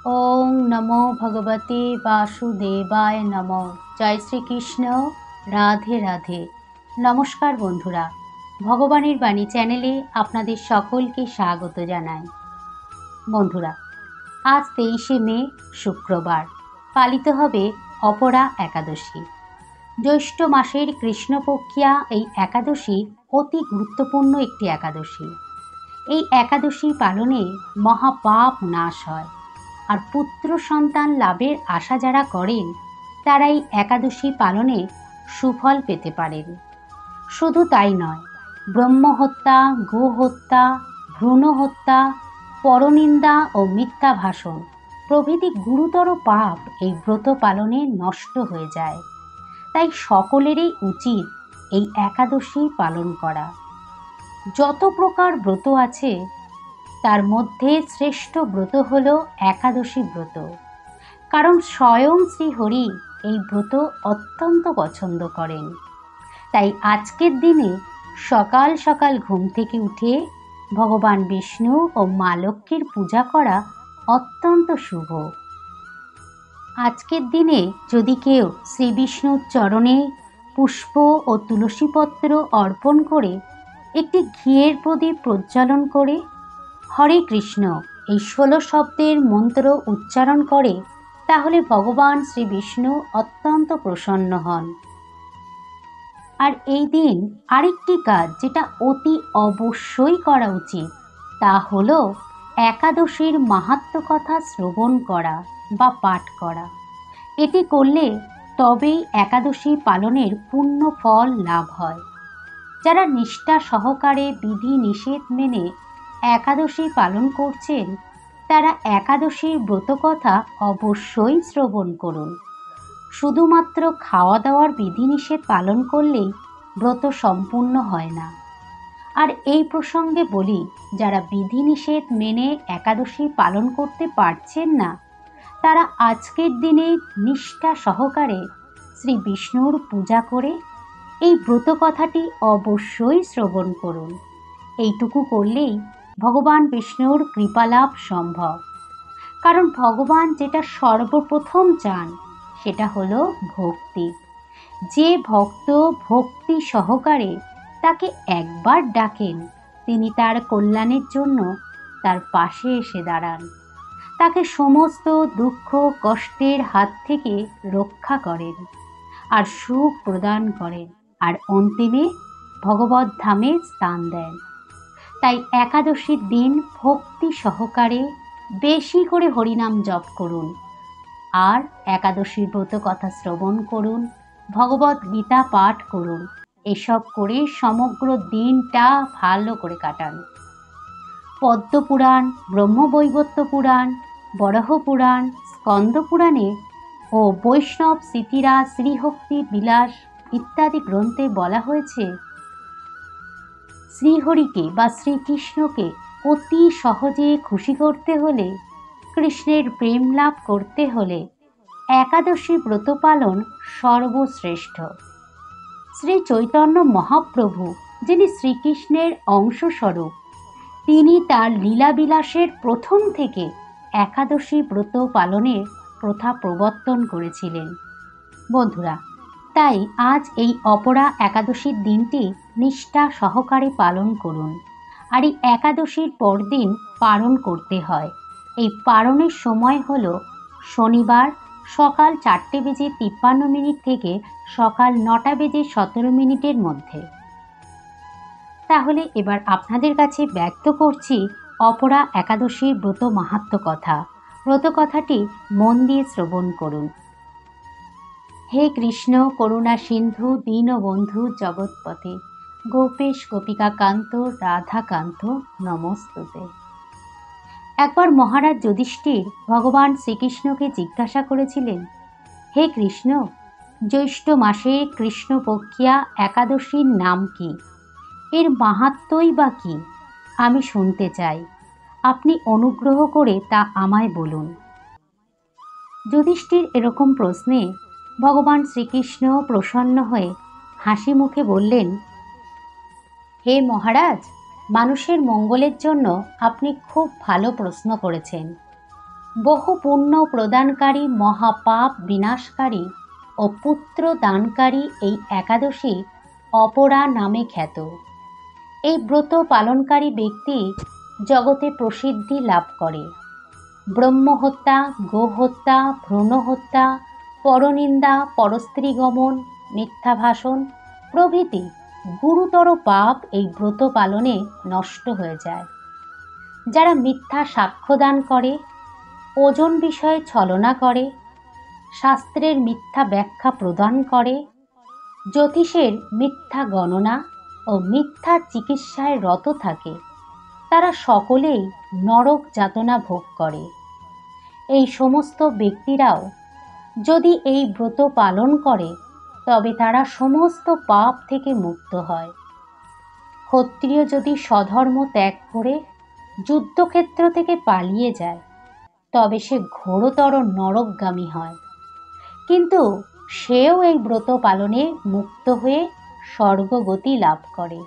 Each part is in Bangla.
ওং নমো ভগবতে বাসুদেবায় নমঃ। জয় শ্রীকৃষ্ণ। রাধে রাধে। নমস্কার বন্ধুরা, ভগবানের বাণী চ্যানেলে আপনাদের সকলকে স্বাগত জানাই। বন্ধুরা, আজ 23শে মে শুক্রবার পালিত হবে অপরা একাদশী। জ্যৈষ্ঠ মাসের কৃষ্ণপক্ষিয়া এই একাদশী অতি গুরুত্বপূর্ণ একটি একাদশী। এই একাদশী পালনে মহাপাপ নাশ হয়, আর পুত্র সন্তান লাভের আশা যারা করেন তারা এই একাদশী পালনে সুফল পেতে পারেন। শুধু তাই নয়, ব্রহ্মহত্যা, গোহত্যা, ভ্রূণ হত্যা, পরনিন্দা ও মিথ্যা ভাষণ প্রভৃতি গুরুতর পাপ এই ব্রত পালনে নষ্ট হয়ে যায়। তাই সকলেরই উচিত এই একাদশী পালন করা। যত প্রকার ব্রত আছে তার মধ্যে শ্রেষ্ঠ ব্রত হল একাদশী ব্রত, কারণ স্বয়ং শ্রীহরি এই ব্রত অত্যন্ত পছন্দ করেন। তাই আজকের দিনে সকাল সকাল ঘুম থেকে উঠে ভগবান বিষ্ণু ও মা লক্ষ্মীর পূজা করা অত্যন্ত শুভ। আজকের দিনে যদি কেউ শ্রী বিষ্ণুর চরণে পুষ্প ও তুলসীপত্র অর্পণ করে একটি ঘিয়ের প্রদীপ প্রজ্বলন করে হরে কৃষ্ণ এই 16 শব্দের মন্ত্র উচ্চারণ করে, তাহলে ভগবান শ্রী বিষ্ণু অত্যন্ত প্রসন্ন হন। আর এই দিন আরেকটি কাজ যেটা অতি অবশ্যই করা উচিত, তা হলো একাদশীর মাহাত্ম্য কথা শ্রবণ করা বা পাঠ করা। এটি করলে তবেই একাদশী পালনের পূর্ণ ফল লাভ হয়। যারা নিষ্ঠা সহকারে বিধি নিষেধ মেনে একাদশী পালন করছেন তারা একাদশীর ব্রতকথা অবশ্যই শ্রবণ করুন। শুধুমাত্র খাওয়া দাওয়ার বিধিনিষেধ পালন করলেই ব্রত সম্পূর্ণ হয় না। আর এই প্রসঙ্গে বলি, যারা বিধিনিষেধ মেনে একাদশী পালন করতে পারছেন না তারা আজকের দিনে নিষ্ঠা সহকারে শ্রী বিষ্ণুর পূজা করে এই ব্রত কথাটি অবশ্যই শ্রবণ করুন। এইটুকু করলেই ভগবান বিষ্ণুর কৃপালাভ সম্ভব। কারণ ভগবান যেটা সর্বপ্রথম চান সেটা হলো ভক্তি। যে ভক্ত ভক্তি সহকারে তাকে একবার ডাকেন, তিনি তার কল্যাণের জন্য তার পাশে এসে দাঁড়ান, তাকে সমস্ত দুঃখ কষ্টের হাত থেকে রক্ষা করেন আর সুখ প্রদান করেন, আর অন্তিমে ভগবত ধামে স্থান দেন। তাই একাদশীর দিন ভক্তি সহকারে বেশি করে হরিনাম জপ করুন, আর একাদশীর ব্রত কথা শ্রবণ করুন, ভগবত গীতা পাঠ করুন। এসব করে সমগ্র দিনটা ভালো করে কাটান। পদ্মপুরাণ, ব্রহ্মবৈবর্ত পুরাণ, বরাহ পুরাণ, স্কন্দ পুরাণে ও বৈষ্ণব স্মৃতিরা শ্রীভক্তি বিলাস ইত্যাদি গ্রন্থে বলা হয়েছে, শ্রীহরিকে বা শ্রীকৃষ্ণকে অতি সহজে খুশি করতে হলে, কৃষ্ণের প্রেম লাভ করতে হলে একাদশী ব্রত পালন সর্বশ্রেষ্ঠ। শ্রী চৈতন্য মহাপ্রভু, যিনি শ্রীকৃষ্ণের অংশস্বরূপ, তিনি তার লীলাবিলাসের প্রথম থেকে একাদশী ব্রত পালনের প্রথা প্রবর্তন করেছিলেন। বন্ধুরা, তাই আজ এই অপরা একাদশীর দিনটি নিষ্ঠা সহকারে পালন করুন। আর এই একাদশীর পরদিন পালন করতে হয়। এই পালনের সময় হলো শনিবার সকাল 4:53 থেকে সকাল 9:17 মধ্যে। তাহলে এবার আপনাদের কাছে ব্যক্ত করছি অপরা একাদশীর ব্রত মাহাত্ম্য কথা। ব্রত কথাটি মন দিয়ে শ্রবণ করুন। হে কৃষ্ণ করুণা সিন্ধু দীনবন্ধু জগৎপতে, গোপেশ গোপিকা কান্ত রাধা কান্ত নমস্তুতে। একবার মহারাজ যুধিষ্ঠির ভগবান শ্রীকৃষ্ণকে জিজ্ঞাসা করেছিলেন, হে কৃষ্ণ, জ্যৈষ্ঠ মাসে কৃষ্ণপক্ষিয়া একাদশীর নাম কি? এর মাহাত্ম্যই বা কি? আমি শুনতে চাই। আপনি অনুগ্রহ করে তা আমায় বলুন। যুধিষ্ঠির এরকম প্রশ্নে ভগবান শ্রীকৃষ্ণ প্রসন্ন হয়ে হাসি মুখে বললেন, হে মহারাজ, মানুষের মঙ্গলের জন্য আপনি খুব ভালো প্রশ্ন করেছেন। বহু পুণ্য প্রদানকারী, মহাপাপ বিনাশকারী ও পুত্র দানকারী এই একাদশী অপরা নামে খ্যাত। এই ব্রত পালনকারী ব্যক্তি জগতে প্রসিদ্ধি লাভ করে। ব্রহ্মহত্যা, গোহত্যা, ভ্রূণহত্যা, পরনিন্দা, পরস্ত্রীগমন, মিথ্যা ভাষণ প্রভৃতি গুরুতর পাপ এই ব্রত পালনে নষ্ট হয়ে যায়। যারা মিথ্যা সাক্ষ্যদান করে, ওজন বিষয়ে ছলনা করে, শাস্ত্রের মিথ্যা ব্যাখ্যা প্রদান করে, জ্যোতিষের মিথ্যা গণনা ও মিথ্যা চিকিৎসায় রত থাকে, তারা সকলেই নরক যাতনা ভোগ করে। এই সমস্ত ব্যক্তিরাও যদি এই ব্রত পালন করে তবে তারা সমস্ত পাপ থেকে মুক্ত হয়। ক্ষত্রিয় যদি স্বধর্ম ত্যাগ করে যুদ্ধক্ষেত্র থেকে পালিয়ে যায় তবে সে ঘোরতর নরকগামী হয়, কিন্তু সেও এই ব্রত পালনে মুক্ত হয়ে স্বর্গগতি লাভ করে।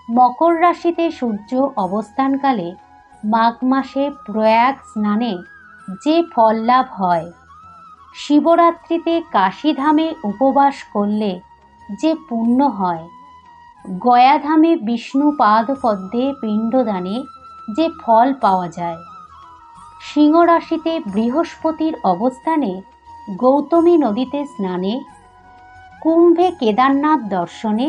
মকর রাশিতে সূর্য অবস্থানকালে মাঘ মাসে প্রয়াগ স্নানে যে ফল লাভ হয়, শিবরাত্রিতে কাশীধামে উপবাস করলে যে পুণ্য হয়, গয়াধামে বিষ্ণু পাদপদ্মে পিণ্ডদানে যে ফল পাওয়া যায়, সিংহ রাশিতে বৃহস্পতির অবস্থানে গৌতমী নদীতে স্নানে, কুম্ভে কেদারনাথ দর্শনে,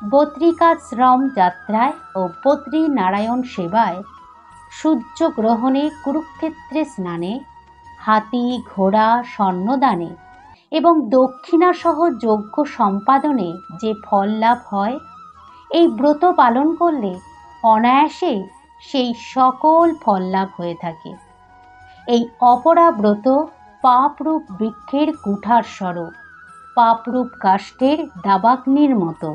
বদ্রিকাশ্রম যাত্রায় ও বদ্রী নারায়ণ সেবায়, সূর্যগ্রহণে কুরুক্ষেত্রে স্নানে, হাতি ঘোড়া স্বর্ণদানে এবং দক্ষিণাসহ যজ্ঞ সম্পাদনে যে ফল লাভ হয়, এই ব্রত পালন করলে অনায়াসে সেই সকল ফল লাভ হয়ে থাকে। এই অপরা ব্রত পাপরূপ বৃক্ষের কুঠার স্বরূপ, পাপরূপ কাষ্ঠের দাবাগ্নির মতো,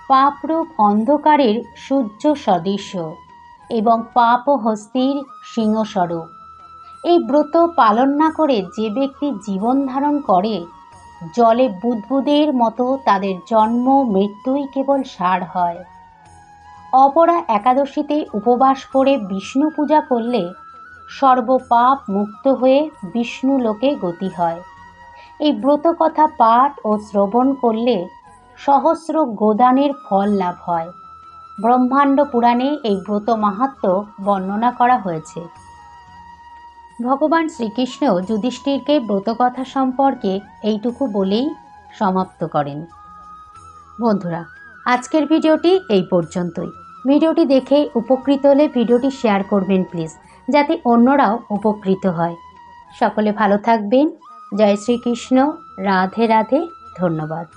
পাপরূপ অন্ধকারের সূর্য সদৃশ্য এবং পাপহস্তির সিংহস্বরূপ। এই ব্রত পালন না করে যে ব্যক্তি জীবন ধারণ করে, জলে বুদ্বুদের মতো তাদের জন্ম মৃত্যুই কেবল সার হয়। অপরা একাদশীতে উপবাস করে বিষ্ণু পূজা করলে সর্বপাপ মুক্ত হয়ে বিষ্ণু লোকে গতি হয়। এই ব্রত কথা পাঠ ও শ্রবণ করলে সহস্র গোদানের ফল লাভ হয়। ব্রহ্মাণ্ড পুরাণে এই ব্রত মাহাত্ম্য বর্ণনা করা হয়েছে। ভগবান শ্রীকৃষ্ণ যুধিষ্ঠিরকে ব্রতকথা সম্পর্কে এইটুকু বলেই সমাপ্ত করেন। বন্ধুরা, আজকের ভিডিওটি এই পর্যন্তই। ভিডিওটি দেখে উপকৃত হলে ভিডিওটি শেয়ার করবেন প্লিজ, যাতে অন্যরাও উপকৃত হয়। সকলে ভালো থাকবেন। জয় শ্রীকৃষ্ণ। রাধে রাধে। ধন্যবাদ।